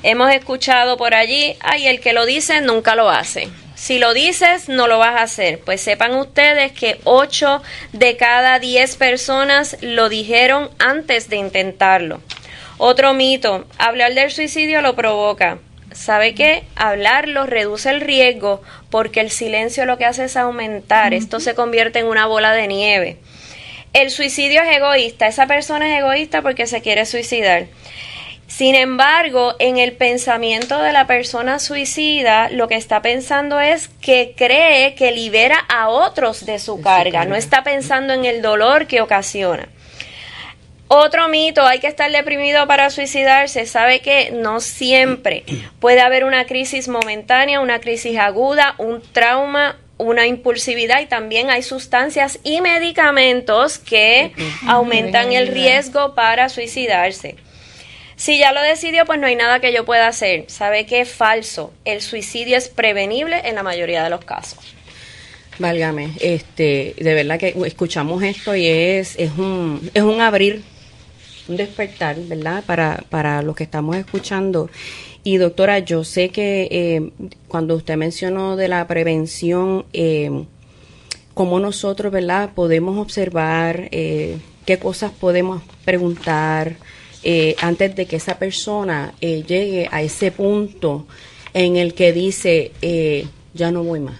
Hemos escuchado por allí, ay, el que lo dice nunca lo hace. Si lo dices, no lo vas a hacer. Pues sepan ustedes que 8 de cada 10 personas lo dijeron antes de intentarlo. Otro mito, hablar del suicidio lo provoca. ¿Sabe qué? Hablarlo reduce el riesgo porque el silencio lo que hace es aumentar. Esto se convierte en una bola de nieve. El suicidio es egoísta. Esa persona es egoísta porque se quiere suicidar. Sin embargo, en el pensamiento de la persona suicida, lo que está pensando es que cree que libera a otros de su carga. No está pensando en el dolor que ocasiona. Otro mito, hay que estar deprimido para suicidarse. Sabe que no siempre. Puede haber una crisis momentánea, una crisis aguda, un trauma, una impulsividad, y también hay sustancias y medicamentos que aumentan el riesgo para suicidarse. Si ya lo decidió, pues no hay nada que yo pueda hacer. Sabe que es falso. El suicidio es prevenible en la mayoría de los casos. Válgame, de verdad que escuchamos esto y es un abrir, un despertar, ¿verdad? Para los que estamos escuchando. Y doctora, yo sé que cuando usted mencionó de la prevención, cómo nosotros, ¿verdad? Podemos observar qué cosas podemos preguntar antes de que esa persona llegue a ese punto en el que dice, ya no voy más.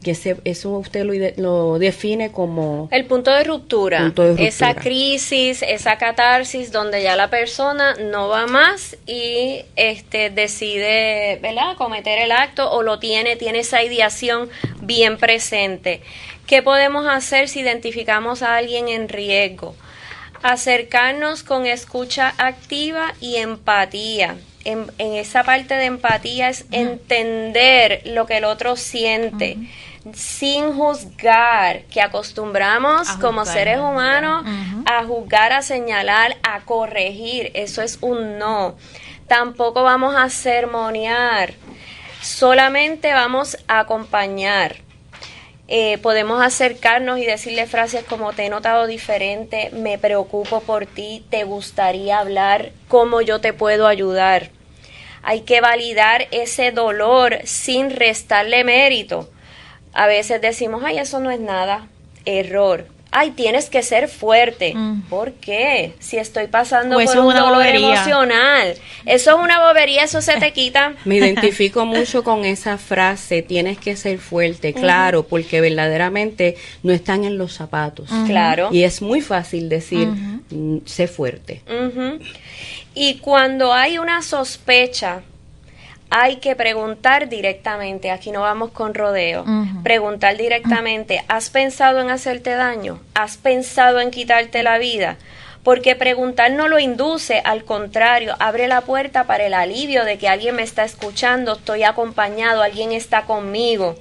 Que eso usted lo define como el punto de ruptura, punto de esa ruptura. crisis, esa catarsis donde ya la persona no va más y decide, ¿verdad?, cometer el acto, o lo tiene esa ideación bien presente. ¿Qué podemos hacer si identificamos a alguien en riesgo? Acercarnos con escucha activa y empatía. En esa parte de empatía es entender lo que el otro siente, sin juzgar, que acostumbramos como seres humanos a juzgar, a señalar, a corregir. Eso es un no. Tampoco vamos a sermonear, solamente vamos a acompañar. Podemos acercarnos y decirle frases como: te he notado diferente, me preocupo por ti, te gustaría hablar, cómo yo te puedo ayudar. Hay que validar ese dolor sin restarle mérito. A veces decimos, ay, eso no es nada. Error. ay, tienes que ser fuerte. ¿Por qué? Si estoy pasando Pues por eso un es una dolor bobería. emocional. Eso es una bobería, eso se te quita. Me identifico mucho con esa frase, tienes que ser fuerte, claro, porque verdaderamente no están en los zapatos. Claro. Y es muy fácil decir, sé fuerte. Ujú. Y cuando hay una sospecha, hay que preguntar directamente. Aquí no vamos con rodeo. Preguntar directamente, ¿has pensado en hacerte daño? ¿Has pensado en quitarte la vida? Porque preguntar no lo induce, al contrario, abre la puerta para el alivio de que alguien me está escuchando, estoy acompañado, alguien está conmigo.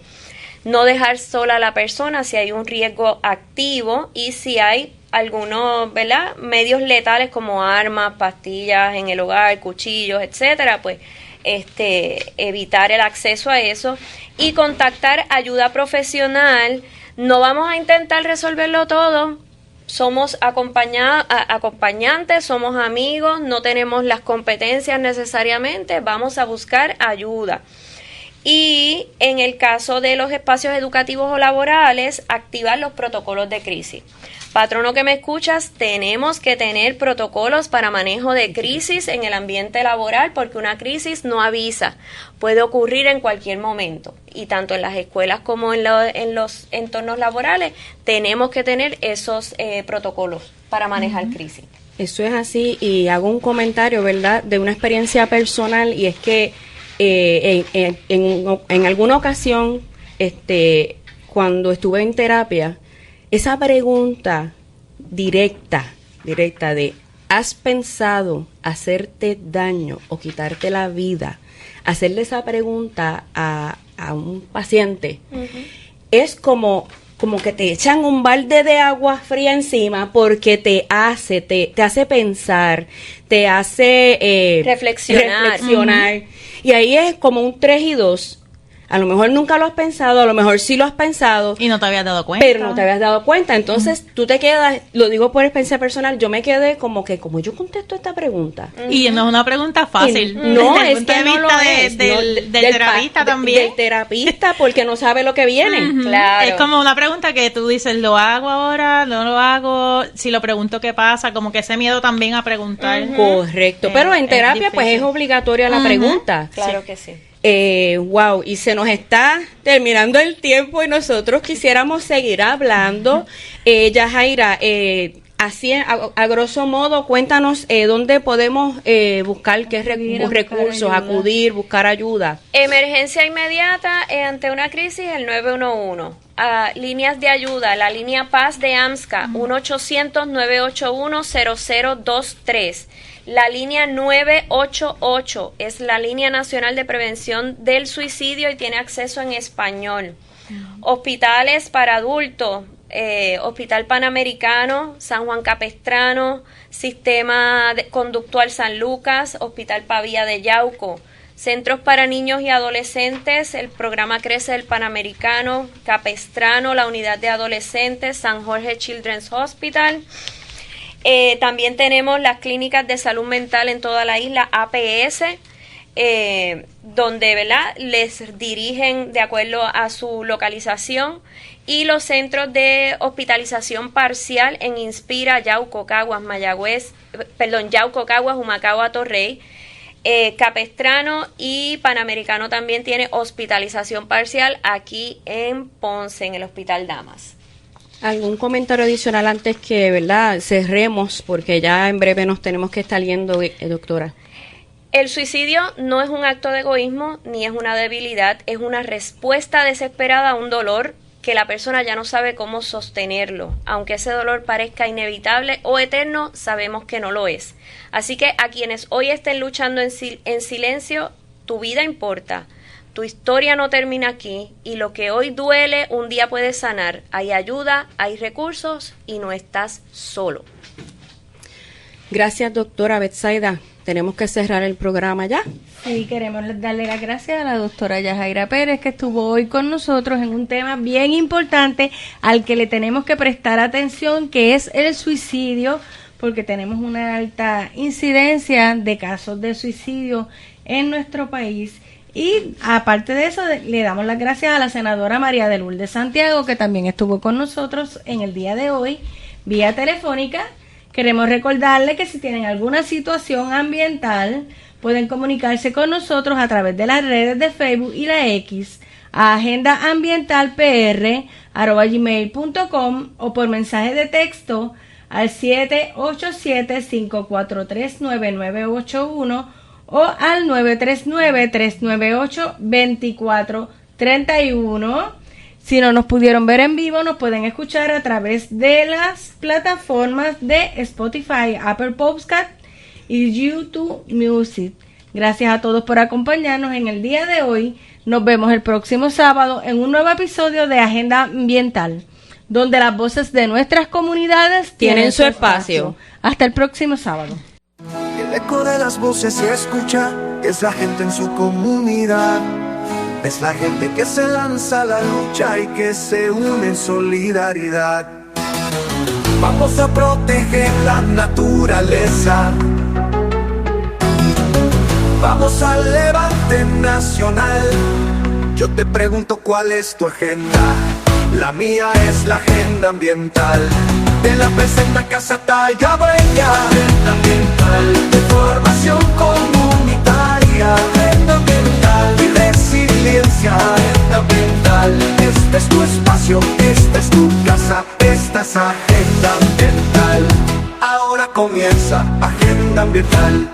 No dejar sola a la persona si hay un riesgo activo y si hay algunos, ¿verdad?, medios letales como armas, pastillas en el hogar, cuchillos, etcétera, pues evitar el acceso a eso y contactar ayuda profesional. No vamos a intentar resolverlo todo. Somos acompañantes, somos amigos, no tenemos las competencias necesariamente, vamos a buscar ayuda. Y en el caso de los espacios educativos o laborales, activar los protocolos de crisis. Patrono que me escuchas, tenemos que tener protocolos para manejo de crisis en el ambiente laboral porque una crisis no avisa, puede ocurrir en cualquier momento. Y tanto en las escuelas como en los entornos laborales tenemos que tener esos protocolos para manejar crisis. Eso es así y hago un comentario, ¿verdad?, de una experiencia personal y es que en alguna ocasión, cuando estuve en terapia, esa pregunta directa de ¿has pensado hacerte daño o quitarte la vida? Hacerle esa pregunta a un paciente es como que te echan un balde de agua fría encima porque te hace pensar, te hace reflexionar. Y ahí es como un 3 y 2. A lo mejor nunca lo has pensado, a lo mejor sí lo has pensado. Y no te habías dado cuenta. Pero no te habías dado cuenta. Entonces tú te quedas, lo digo por experiencia personal, yo me quedé como yo contesto esta pregunta. Y no es una pregunta fácil. No, desde el es punto que de no lo vista es. del terapista también. Del terapista, porque no sabe lo que viene. Claro. Es como una pregunta que tú dices, ¿lo hago ahora? ¿No lo hago? Si lo pregunto, ¿qué pasa? Como que ese miedo también a preguntar. Correcto. Pero en terapia pues es obligatoria la pregunta. Claro que sí. Wow, y se nos está terminando el tiempo y nosotros quisiéramos seguir hablando. Yajaira, así a grosso modo, cuéntanos dónde podemos buscar qué recursos, acudir, buscar ayuda. Emergencia inmediata ante una crisis, el 911. Líneas de ayuda, la línea Paz de AMSCA, 1-800-981-0023. La línea 988 es la línea nacional de prevención del suicidio y tiene acceso en español. Hospitales para adultos, Hospital Panamericano, San Juan Capistrano, Sistema Conductual San Lucas, Hospital Pavía de Yauco. Centros para niños y adolescentes, el programa Crece del Panamericano, Capistrano, la unidad de adolescentes, San Jorge Children's Hospital. También tenemos las clínicas de salud mental en toda la isla, APS, donde, ¿verdad?, les dirigen de acuerdo a su localización, y los centros de hospitalización parcial en Inspira, Yauco, Caguas, Yauco, Caguas, Humacao, Atorrey. Capistrano y Panamericano también tiene hospitalización parcial aquí en Ponce, en el Hospital Damas. ¿Algún comentario adicional antes que, verdad, cerremos? Porque ya en breve nos tenemos que estar yendo, doctora. El suicidio no es un acto de egoísmo ni es una debilidad, es una respuesta desesperada a un dolor que la persona ya no sabe cómo sostenerlo. Aunque ese dolor parezca inevitable o eterno, sabemos que no lo es. Así que a quienes hoy estén luchando en silencio, tu vida importa. Tu historia no termina aquí y lo que hoy duele un día puede sanar. Hay ayuda, hay recursos y no estás solo. Gracias, doctora Betsaida. Tenemos que cerrar el programa ya. Sí, queremos darle las gracias a la doctora Yajaira Pérez, que estuvo hoy con nosotros en un tema bien importante al que le tenemos que prestar atención, que es el suicidio, porque tenemos una alta incidencia de casos de suicidio en nuestro país. Y aparte de eso, le damos las gracias a la senadora María de Lourdes Santiago, que también estuvo con nosotros en el día de hoy, vía telefónica. Queremos recordarle que si tienen alguna situación ambiental, pueden comunicarse con nosotros a través de las redes de Facebook y la X, a agendaambientalpr@gmail.com o por mensaje de texto al 787-543-9981 o al 939-398-2431. Si no nos pudieron ver en vivo, nos pueden escuchar a través de las plataformas de Spotify, Apple Podcast y YouTube Music. Gracias a todos por acompañarnos en el día de hoy. Nos vemos el próximo sábado en un nuevo episodio de Agenda Ambiental, donde las voces de nuestras comunidades tienen su espacio. Hasta el próximo sábado. El eco de las voces se escucha, es la gente en su comunidad. Es la gente que se lanza a la lucha y que se une en solidaridad. Vamos a proteger la naturaleza. Vamos al levante nacional. Yo te pregunto cuál es tu agenda. La mía es la agenda ambiental. De la presenta Casa Tallabueña. Agenda ambiental. De formación comunitaria. Agenda ambiental. Y resiliencia. Agenda ambiental. Este es tu espacio, esta es tu casa. Esta es Agenda Ambiental. Ahora comienza Agenda Ambiental.